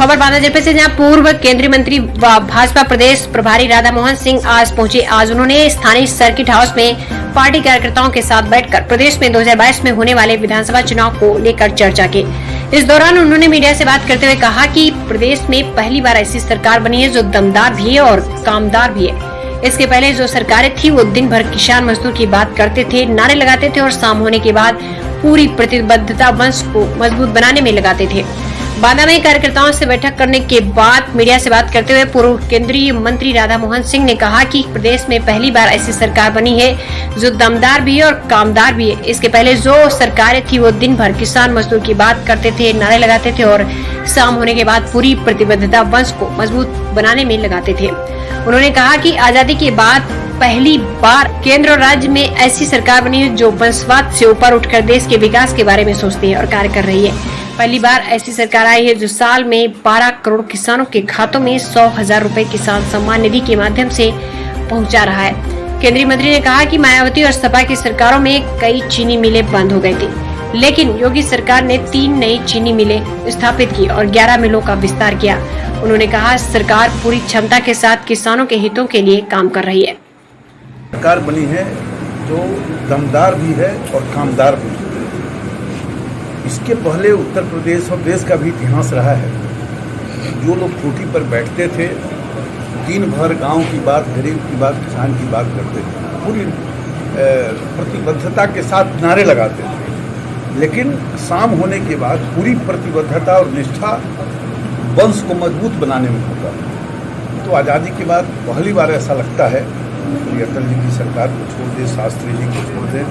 खबर बांदा जनपद से, जहां पूर्व केंद्रीय मंत्री व भाजपा प्रदेश प्रभारी राधा मोहन सिंह आज पहुंचे। आज उन्होंने स्थानीय सर्किट हाउस में पार्टी कार्यकर्ताओं के साथ बैठकर प्रदेश में 2022 में होने वाले विधानसभा चुनाव को लेकर चर्चा की। इस दौरान उन्होंने मीडिया से बात करते हुए कहा कि प्रदेश में पहली बार ऐसी सरकार बनी है जो दमदार भी है और कामदार भी है। इसके पहले जो सरकारें थी वो दिन भर किसान मजदूर की बात करते थे, नारे लगाते थे और शाम होने के बाद पूरी प्रतिबद्धता वंश को मजबूत बनाने में लगाते थे। बांदा में कार्यकर्ताओं से बैठक करने के बाद मीडिया से बात करते हुए पूर्व केंद्रीय मंत्री राधा मोहन सिंह ने कहा कि प्रदेश में पहली बार ऐसी सरकार बनी है जो दमदार भी है और कामदार भी है। इसके पहले जो सरकारें थी वो दिन भर किसान मजदूर की बात करते थे, नारे लगाते थे और शाम होने के बाद पूरी प्रतिबद्धता वंश को मजबूत बनाने में लगाते थे। उन्होंने कहा कि आजादी के बाद पहली बार केंद्र और राज्य में ऐसी सरकार बनी है जो वंशवाद से ऊपर उठकर देश के विकास के बारे में सोचती है और कार्य कर रही है। पहली बार ऐसी सरकार आई है जो साल में 12 करोड़ किसानों के खातों में 100,000 रुपए किसान सम्मान निधि के माध्यम से पहुंचा रहा है। केंद्रीय मंत्री ने कहा कि मायावती और सपा की सरकारों में कई चीनी मिलें बंद हो गई थी, लेकिन योगी सरकार ने 3 नई चीनी मिलें स्थापित की और 11 मिलों का विस्तार किया। उन्होंने कहा सरकार पूरी क्षमता के साथ किसानों के हितों के लिए काम कर रही है। सरकार बनी है जो दमदार भी है और कामदार भी है। इसके पहले उत्तर प्रदेश और देश का भी इतिहास रहा है। जो लोग कोठी पर बैठते थे, दिन भर गांव की बात, गरीब की बात, किसान की बात करते थे, पूरी प्रतिबद्धता के साथ नारे लगाते थे, लेकिन शाम होने के बाद पूरी प्रतिबद्धता और निष्ठा वंश को मजबूत बनाने में होता है। तो आज़ादी के बाद पहली बार ऐसा लगता है कि अटल जी की सरकार को छोड़ दें, शास्त्री जी को छोड़ दें,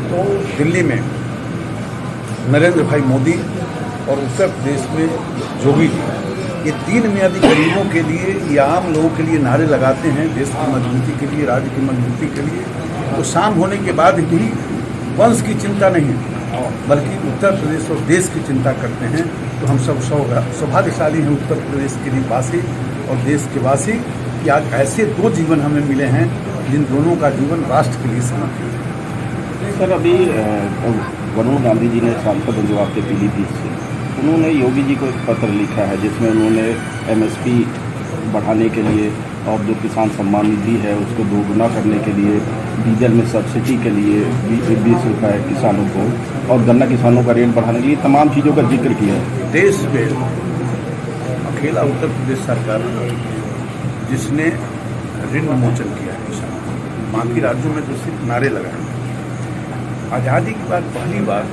तो दिल्ली में नरेंद्र भाई मोदी और उत्तर प्रदेश में योगी जी, ये 3 मियादी गरीबों के लिए या आम लोगों के लिए नारे लगाते हैं, देश की मजबूती के लिए, राज्य की मजबूती के लिए। तो शाम होने के बाद भी वंश की चिंता नहीं है, बल्कि उत्तर प्रदेश और देश की चिंता करते हैं। तो हम सब सौभाग्यशाली हैं उत्तर प्रदेश के लिए वासी और देश के वासी कि आज ऐसे 2 जीवन हमें मिले हैं जिन दोनों का जीवन राष्ट्र के लिए समर्पित है। सर, अभी वरुण गांधी जी ने सांसद हैं जो आपके पीलीभीत से, उन्होंने योगी जी को एक पत्र लिखा है जिसमें उन्होंने MSP बढ़ाने के लिए और जो किसान सम्मान निधि है उसको दोगुना करने के लिए, डीजल में सब्सिडी के लिए 20 रुपये किसानों को और गन्ना किसानों का रेट बढ़ाने के लिए तमाम चीज़ों का जिक्र किया है। देश में अकेला उत्तर प्रदेश सरकार जिसने ऋण मोचन किया है किसानों, बाकी राज्यों में तो सिर्फ नारे लगाए। आज़ादी के बाद पहली बार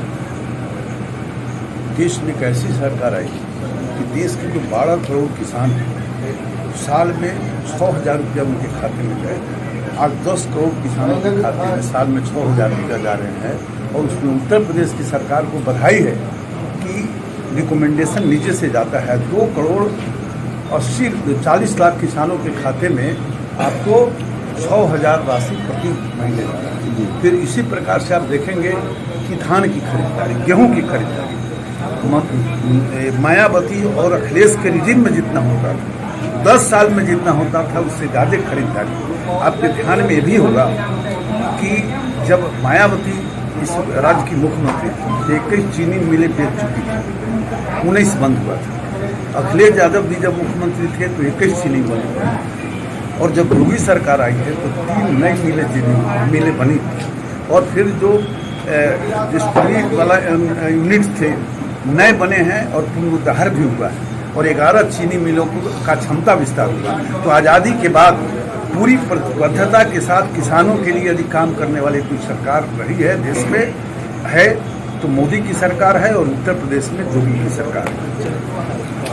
देश में एक ऐसी सरकार आई कि देश के जो 12 करोड़ किसान हैं, साल में 100,000 रुपया उनके खाते में जाए। आज 10 करोड़ किसानों के खाते में साल में 6,000 रुपया जा रहे हैं, और उसमें उत्तर प्रदेश की सरकार को बधाई है कि रिकमेंडेशन नीचे से जाता है। 2 करोड़ 40 लाख किसानों के खाते में आपको 6,000 राशि प्रति महीने जा रहा है। फिर इसी प्रकार से आप देखेंगे कि धान की खरीदारी, गेहूं की खरीदारी, मायावती और अखिलेश के रिजिम में जितना होता था, 10 साल में जितना होता था, उससे ज़्यादा खरीदारी। आपके ध्यान में ये भी होगा कि जब मायावती इस राज्य की मुख्यमंत्री थी, 21 चीनी मिलें बेच चुकी थी, 19 बंद हुआ था। अखिलेश यादव भी जब मुख्यमंत्री थे तो 21 चीनी बंद हुआ, और जब योगी सरकार आई है तो 3 नई मिलें बनी। और फिर जो स्टील वाला यूनिट थे नए बने हैं और पुनरुद्धार भी हुआ है, और 11 चीनी मिलों का क्षमता विस्तार हुआ। तो आज़ादी के बाद पूरी प्रतिबद्धता के साथ किसानों के लिए यदि काम करने वाली कोई सरकार रही है देश में है तो मोदी की सरकार है, और उत्तर प्रदेश में योगी की सरकार है।